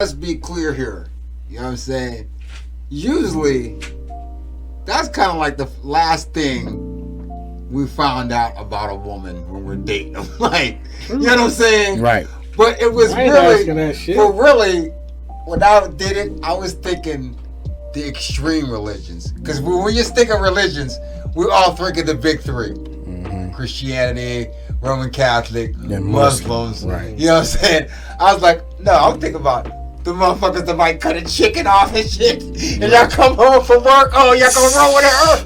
let's be clear here. You know what I'm saying? Usually, that's kind of like the last thing we found out about a woman when we're dating them. Like, you know what I'm saying? Right. But it was really, when I did it, I was thinking the extreme religions. Because when we just think of religions, we all think of the big three. Mm-hmm. Christianity, Roman Catholic, Muslims. Right. You know what I'm saying? I was like, no, I'm thinking about the motherfuckers that might cut a chicken off and shit. And y'all come home from work, oh, y'all gonna roll with her.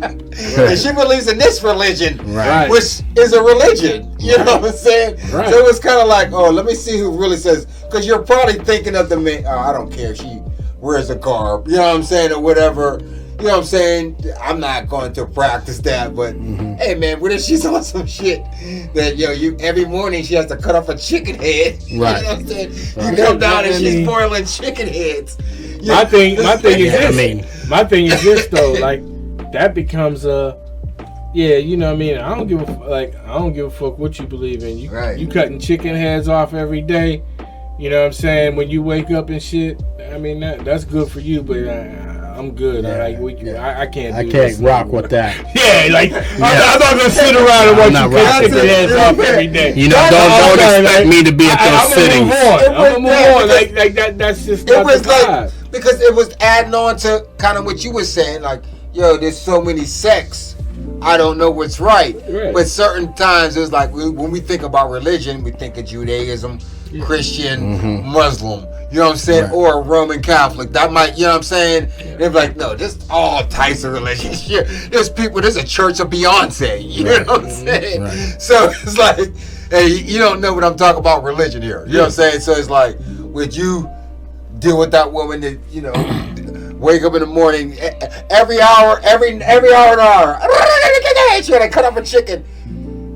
Right. And she believes in this religion, right, which is a religion. You know what I'm saying? Right. So it was kind of like, oh, let me see who really says. Because you're probably thinking of the man, oh, I don't care if she wears a garb, you know what I'm saying, or whatever. You know what I'm saying? I'm not going to practice that, but hey, man, what if she's on some shit that you every morning she has to cut off a chicken head? Right. You know what I'm saying? Right. You come down and she's boiling chicken heads. My thing is this. My thing is this though, like that becomes you know what I mean? I don't give a fuck what you believe in. You cutting chicken heads off every day. You know what I'm saying? When you wake up and shit, I mean that's good for you, but I'm good. Yeah. I can't. I can't rock with that. Yeah, like I'm not gonna sit around and watch you cut chicken heads off every day. You know, don't expect me to be at those sittings. I'm gonna move on. Like that. That's just. It was like because it was adding on to kind of what you were saying. Like, there's so many sects. I don't know what's right. But certain times it's like when we think about religion, we think of Judaism, Christian, Muslim. You know what I'm saying? Right. Or a Roman Catholic. That might, you know what I'm saying? They're like, no, there's all types of religions here. There's a church of Beyonce. You know what I'm saying? Right. So it's like, hey, you don't know what I'm talking about religion here. You know what I'm saying? So it's like, would you deal with that woman that, wake up in the morning, every hour and hour, she had to cut off a chicken.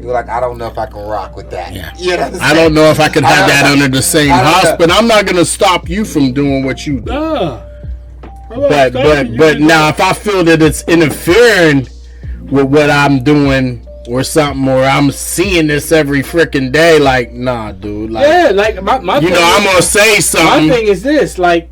You're like, I don't know if I can rock with that. Yeah. You know I don't know if I can have that under the same house, but I'm not going to stop you from doing what you do. But now if I feel that it's interfering with what I'm doing or something, or I'm seeing this every freaking day, like, nah, dude. Like, like my you know, I'm going to say something. My thing is this, like,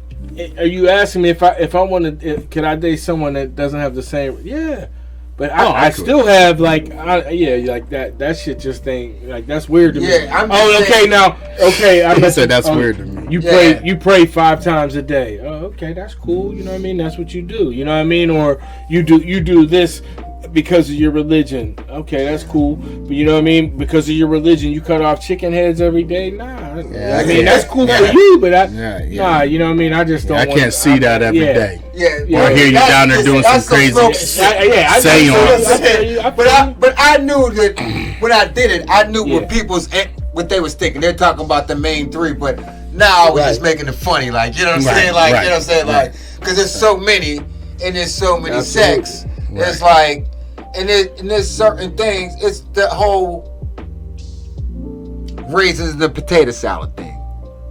are you asking me if I want to, can I date someone that doesn't have the same, but I still have like that shit just ain't like that's weird to me. I said that's weird to me. You pray 5 times a day. Oh, okay, that's cool. You know what I mean? That's what you do. You know what I mean? Or you do this because of your religion. Okay, that's cool. But you know what I mean? Because of your religion, you cut off chicken heads every day. Nah, I mean that's cool for you, but nah, you know what I meut I just don't. I can't see that every day. Or hear you down there doing some crazy seance. But I knew that when I did it, I knew what they was thinking. They're talking about the main 3, but now we're just making it funny, like, you know what I'm saying, like, you know what I'm saying, like, because there's so many and there's so many sects. It's like, and there's certain things. It's the whole raisins in the potato salad thing.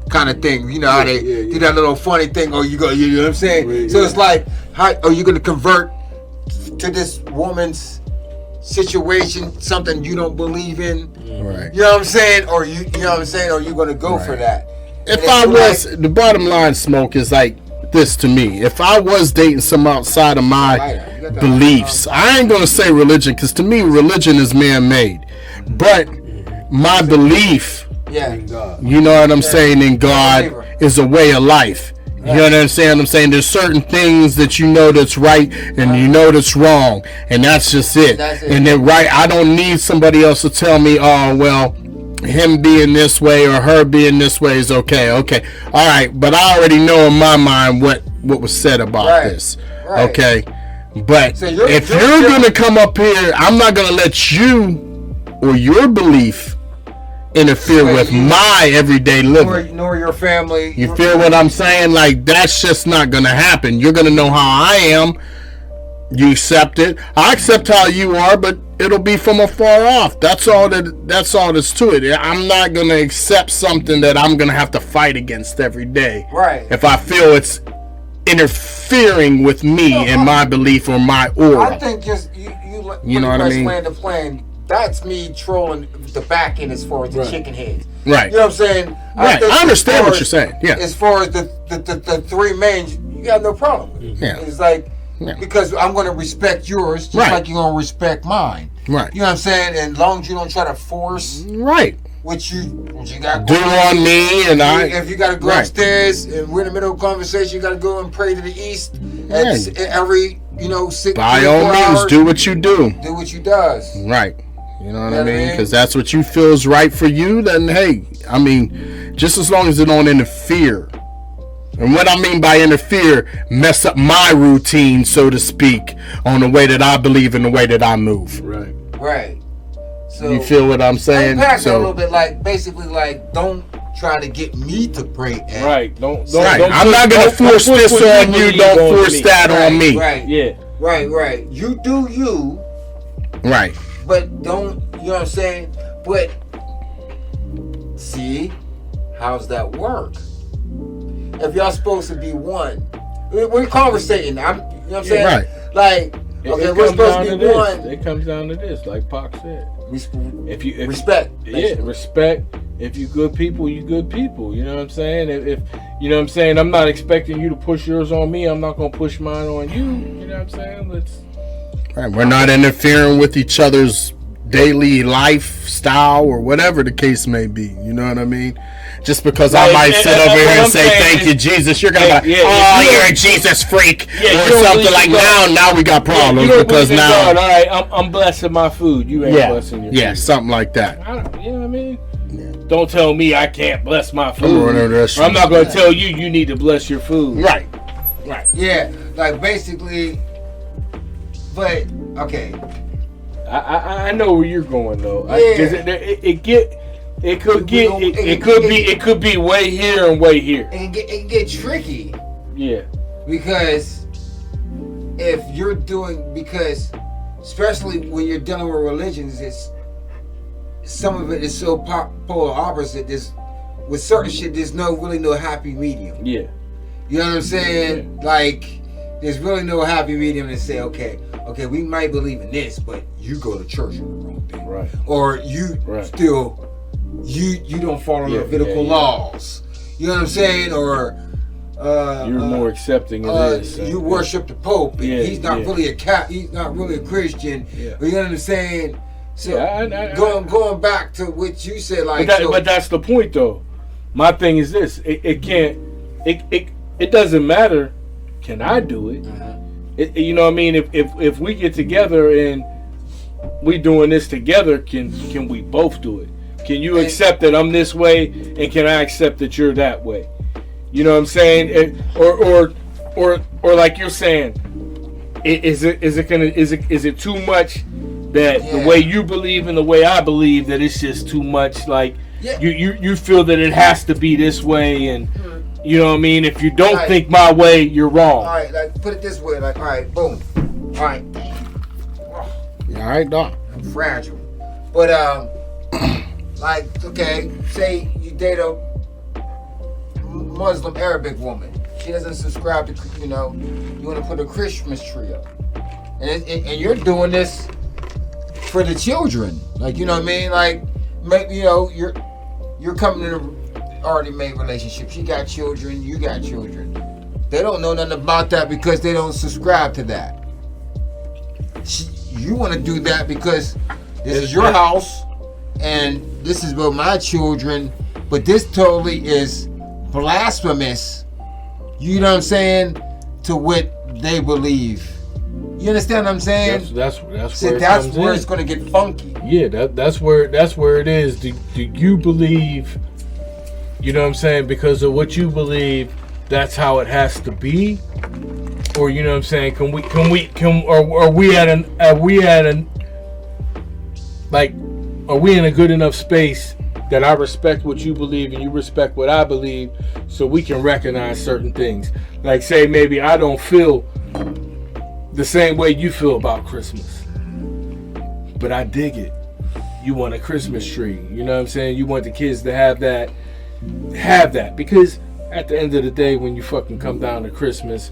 Kind of thing, you know how they do that little funny thing. You know what I'm saying? So it's like, how are you going to convert to this woman's situation, something you don't believe in? Right. You know what I'm saying? Or you know what I'm saying? Or you going to go for that? If I was, the bottom line, Smoke, is like this to me. If I was dating some outside of my beliefs, I ain't going to say religion, because to me, religion is man-made. But my belief, you know what I'm saying, in God is a way of life. You know what I'm saying? There's certain things that you know that's right and you know that's wrong, and that's just it. And then I don't need somebody else to tell me, oh, well, him being this way or her being this way is okay. All right, but I already know in my mind what was said about this. Okay? But if you're going to come up here, I'm not going to let you or your belief interfere with my everyday living. Nor your family. You feel what I'm saying? Like, that's just not going to happen. You're going to know how I am. You accept it. I accept how you are, but it'll be from afar off. That's all that's to it. I'm not going to accept something that I'm going to have to fight against every day. Right. If I feel it's interfering with me and my belief or my aura. I think just you know what I mean? Land the plane. that's me trolling the back end as far as the chicken heads. Right. You know what I'm saying? Right. I understand what you're saying. Yeah. As far as the three mains, you got no problem with it. Yeah. It's like, because I'm going to respect yours just like you're going to respect mine. Right. You know what I'm saying? And as long as you don't try to force what you got do on me, and if you got to go upstairs and we're in the middle of a conversation, you got to go and pray to the east every 6 by all means hours, do what you do. Do what you does. Right. You know what I mean? Because that's what you feel is right for you. Then hey, I mean, just as long as it don't interfere. And what I mean by interfere, mess up my routine, so to speak, on the way that I believe and the way that I move. Right. Right. So you feel what I'm saying? So a little bit basically don't try to get me to pray. Right. Don't I'm not gonna force this on you. Don't force that on me. Right. Yeah. Right. You do you. Right. But don't. You know what I'm saying? But see, how's that work? If y'all supposed to be one, we're conversating. You know what I'm saying? Right. Like, okay, we're supposed to be one. It comes down to this, like Pac said. If respect. Respect. If you good people, you good people. You know what I'm saying? If you know what I'm saying, I'm not expecting you to push yours on me. I'm not gonna push mine on you. You know what I'm saying? Right. We're not interfering with each other's daily lifestyle or whatever the case may be. You know what I mean? Just because I might sit over here and say thank you, Jesus, you're gonna be like, you're a Jesus freak or something like now we got problems because now all right, I'm blessing my food. You ain't blessing your food. Yeah, something like that. You know what I mean? Yeah. Don't tell me I can't bless my food. I'm not gonna tell you need to bless your food. Right. Yeah, like basically. But okay. I know where you're going though. It could be way here and way here. It can get tricky. Yeah. Because if you're especially when you're dealing with religions, some of it is so polar opposite. With certain shit, there's really no happy medium. Yeah. You know what I'm saying? Yeah. Like, there's really no happy medium to say, okay, we might believe in this, but you go to church on the wrong day. Right. Or you still, you don't follow Levitical laws. You know what I'm saying? Or you're more accepting of this. You worship the Pope, and he's not really he's not really a Christian. Yeah. You know what I'm saying? So going back to what you said, like, but that's the point, though. My thing is this: it doesn't matter. Can I do it? You know what I mean? If we get together and we doing this together, can we both do it? Can you accept that I'm this way, and can I accept that you're that way? You know what I'm saying? Or like you're saying, is it too much that the way you believe and the way I believe that it's just too much? Like you feel that it has to be this way, and you know what I mean? If you don't think my way, you're wrong. All right, like put it this way, like, all right, boom, all right. All right, dog. I'm fragile, but like, okay, say you date a Muslim Arabic woman. She doesn't subscribe to, you want to put a Christmas tree up, and you're doing this for the children, like, you know what I mean? Like, maybe you're coming in a already made relationship. She got children, you got children. They don't know nothing about that because they don't subscribe to that. You want to do that because this is your house and this is about my children, but this totally is blasphemous, you know what I'm saying, to what they believe. You understand what I'm saying? That's where it's going to get funky. Yeah, that's where it is. Do you believe? You know what I'm saying? Because of what you believe, that's how it has to be. Or you know what I'm saying? Are we in a good enough space that I respect what you believe and you respect what I believe, so we can recognize certain things? Like, say maybe I don't feel the same way you feel about Christmas, but I dig it. You want a Christmas tree. You know what I'm saying? You want the kids to have that, because at the end of the day, when you fucking come down to Christmas,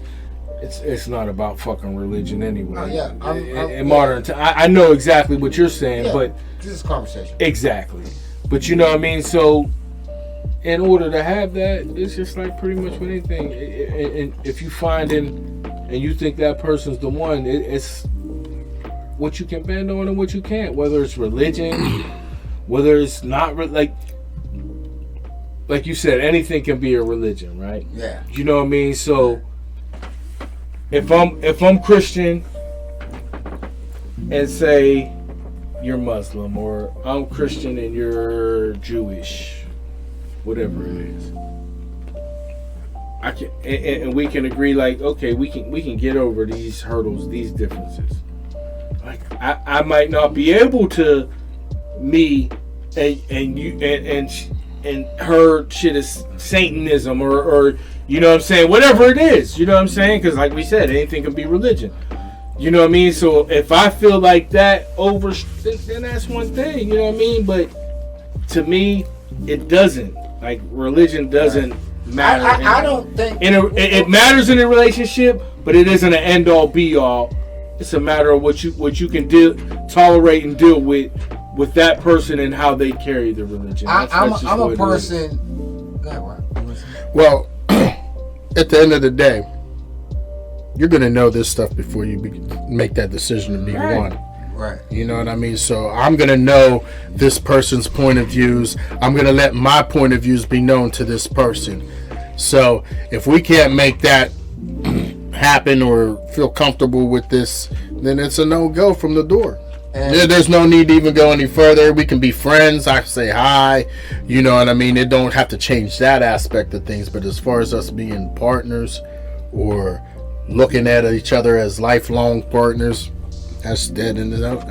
it's not about fucking religion anyway. Oh, yeah. In modern time, I know exactly what you're saying, but this is conversation. Exactly. But you know what I mean? So in order to have that, it's just like pretty much with anything. And if you find and you think that person's the one, it's what you can bend on and what you can't. Whether it's religion, whether it's not like you said, anything can be a religion, right? Yeah. You know what I mean? So if I'm Christian and say you're Muslim, or I'm Christian and you're Jewish, whatever it is, I can and we can agree, like, okay, we can get over these hurdles, these differences. Like I might not be able to me and you and her shit is Satanism or you know what I'm saying, whatever it is, you know what I'm saying, because like we said, anything can be religion. You know what I mean? So if I feel like that over, then that's one thing. You know what I mean? But to me, it doesn't. Like, religion doesn't matter. I don't think it matters in a relationship, but it isn't an end all be all. It's a matter of what you can tolerate and deal with that person and how they carry the religion. I'm a person. Well, at the end of the day, you're gonna know this stuff before you make that decision to be one. Right. You know what I mean? So I'm gonna know this person's point of views. I'm gonna let my point of views be known to this person. So if we can't make that happen or feel comfortable with this, then it's a no-go from the door. There's no need to even go any further. We can be friends. I can say hi. You know what I mean? It don't have to change that aspect of things. But as far as us being partners or looking at each other as lifelong partners, that's dead in the ocean.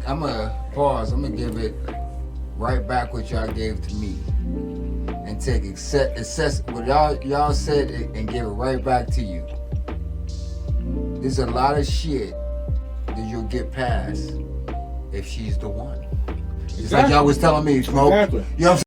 I'm gonna pause. I'm gonna give it right back what y'all gave to me, and take assess what y'all said and give it right back to you. There's a lot of shit that you'll get past if she's the one. It's like y'all was telling me, Smoke. Exactly. You know what I'm saying?